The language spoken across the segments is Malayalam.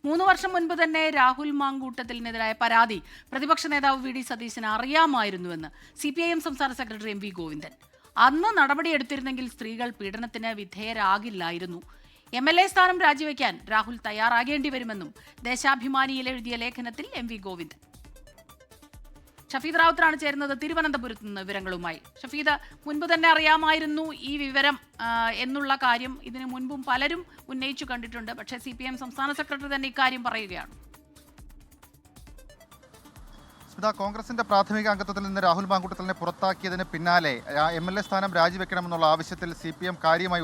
3 വർഷം മുൻപ് തന്നെ രാഹുൽ മാങ്കൂട്ടത്തിനെതിരായ പരാതി പ്രതിപക്ഷ നേതാവ് വി ഡി സതീശന് അറിയാമായിരുന്നുവെന്ന് CPIM സംസ്ഥാന സെക്രട്ടറി MV ഗോവിന്ദൻ. അന്ന് നടപടിയെടുത്തിരുന്നെങ്കിൽ സ്ത്രീകൾ പീഡനത്തിന് വിധേയരാകില്ലായിരുന്നു. MLA സ്ഥാനം രാജിവെക്കാൻ രാഹുൽ തയ്യാറാകേണ്ടി വരുമെന്നും ദേശാഭിമാനിയിൽ എഴുതിയ ലേഖനത്തിൽ MV ഗോവിന്ദൻ. ഷഫീദ് റാവുത്തറാണ് ചേരുന്നത് തിരുവനന്തപുരത്ത് നിന്ന് വിവരങ്ങളുമായി. ഷഫീദ്, മുൻപ് തന്നെ അറിയാമായിരുന്നു ഈ വിവരം എന്നുള്ള കാര്യം ഇതിനു മുൻപും പലരും ഉന്നയിച്ചു കണ്ടിട്ടുണ്ട്. പക്ഷേ CPIM സംസ്ഥാന സെക്രട്ടറി തന്നെ ഇക്കാര്യം പറയുകയാണ്. കോൺഗ്രസിന്റെ പ്രാഥമിക അംഗത്വത്തിൽ നിന്ന് രാഹുൽ മാങ്കൂട്ടത്തിലിനെ പുറത്താക്കിയതിന് പിന്നാലെ MLA സ്ഥാനം രാജിവെക്കണമെന്നുള്ള ആവശ്യത്തിൽ CPM കാര്യമായി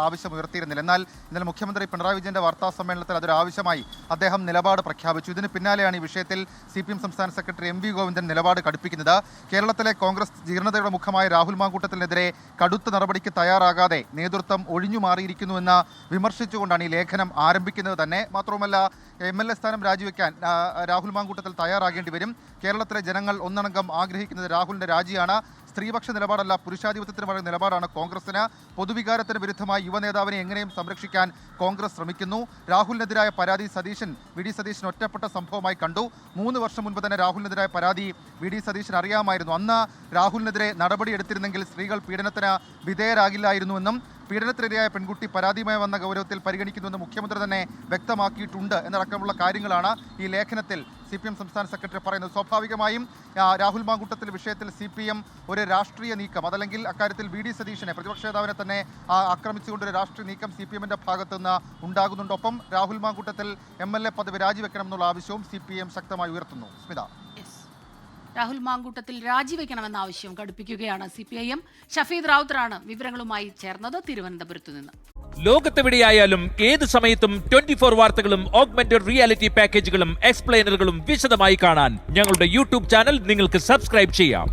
ആവശ്യം ഉയർത്തിയിരുന്നില്ല. എന്നാൽ ഇന്നലെ മുഖ്യമന്ത്രി പിണറായി വിജയന്റെ വാർത്താ സമ്മേളനത്തിൽ അതൊരു ആവശ്യമായി അദ്ദേഹം നിലപാട് പ്രഖ്യാപിച്ചു. ഇതിന് പിന്നാലെയാണ് ഈ വിഷയത്തിൽ CPM സംസ്ഥാന സെക്രട്ടറി MV ഗോവിന്ദൻ നിലപാട് കടുപ്പിക്കുന്നത്. കേരളത്തിലെ കോൺഗ്രസ് ജീർണതയുടെ മുഖമായ രാഹുൽ മാങ്കൂട്ടത്തിനെതിരെ കടുത്ത നടപടിക്ക് തയ്യാറാകാതെ നേതൃത്വം ഒഴിഞ്ഞു മാറിയിരിക്കുന്നുവെന്ന് വിമർശിച്ചുകൊണ്ടാണ് ഈ ലേഖനം ആരംഭിക്കുന്നത് തന്നെ. മാത്രവുമല്ല, MLA സ്ഥാനം രാജിവെക്കാൻ രാഹുൽ മാങ്കൂട്ടത്തിൽ തയ്യാറാകേണ്ടി വരും. കേരളത്തിലെ ജനങ്ങൾ ഒന്നടങ്കം ആഗ്രഹിക്കുന്നത് രാഹുലിന്റെ രാജിയാണ്. സ്ത്രീപക്ഷ നിലപാടല്ല, പുരുഷാധിപത്യത്തിന് പറയുന്ന നിലപാടാണ് കോൺഗ്രസിന്. പൊതുവികാരത്തിന് വിരുദ്ധമായി യുവനേതാവിനെ എങ്ങനെയും സംരക്ഷിക്കാൻ കോൺഗ്രസ് ശ്രമിക്കുന്നു. രാഹുലിനെതിരായ പരാതി വി ഡി സതീശൻ ഒറ്റപ്പെട്ട സംഭവമായി കണ്ടു. 3 വർഷം മുൻപ് തന്നെ രാഹുലിനെതിരായ പരാതി വി ഡി സതീശൻ അറിയാമായിരുന്നു. അന്ന് രാഹുലിനെതിരെ നടപടിയെടുത്തിരുന്നെങ്കിൽ സ്ത്രീകൾ പീഡനത്തിന് വിധേയരാകില്ലായിരുന്നുവെന്നും പീഡനത്തിനിരയായ പെൺകുട്ടി പരാതിയുമായി വന്ന ഗൗരവത്തിൽ പരിഗണിക്കുന്നുവെന്ന് മുഖ്യമന്ത്രി തന്നെ വ്യക്തമാക്കിയിട്ടുണ്ട് എന്നടക്കമുള്ള കാര്യങ്ങളാണ് ഈ ലേഖനത്തിൽ CPM സംസ്ഥാന സെക്രട്ടറി പറയുന്നത്. സ്വാഭാവികമായും രാഹുൽ മാങ്കൂട്ടത്തിൽ വിഷയത്തിൽ CPM ഒരു രാഷ്ട്രീയ നീക്കം, അതല്ലെങ്കിൽ അക്കാര്യത്തിൽ വി ഡി സതീശനെ പ്രതിപക്ഷ നേതാവിനെ തന്നെ ആക്രമിച്ചുകൊണ്ടൊരു രാഷ്ട്രീയ നീക്കം CPMന്റെ ഭാഗത്തു നിന്ന് ഉണ്ടാകുന്നുണ്ട്. ഒപ്പം രാഹുൽ മാങ്കൂട്ടത്തിൽ MLA പദവി രാജിവെക്കണം എന്നുള്ള ആവശ്യവും CPM ശക്തമായി ഉയർത്തുന്നു. സ്മിത, രാഹുൽ മാങ്കൂട്ടത്തിൽ രാജിവെക്കണമെന്ന ആവശ്യം കടുപ്പിക്കുകയാണ് CPIM. ഷഫീദ് റാവുത്തറാണ് വിവരങ്ങളുമായി ചേർന്നത് തിരുവനന്തപുരത്ത് നിന്ന്. ലോകത്തെവിടെയായാലും ഏത് സമയത്തും 24 വാർത്തകളും ഓഗ്മെന്റഡ് റിയാലിറ്റി പാക്കേജുകളും എക്സ്പ്ലെയിനറുകളും വിശദമായി കാണാൻ ഞങ്ങളുടെ YouTube ചാനൽ നിങ്ങൾക്ക് സബ്സ്ക്രൈബ് ചെയ്യാം.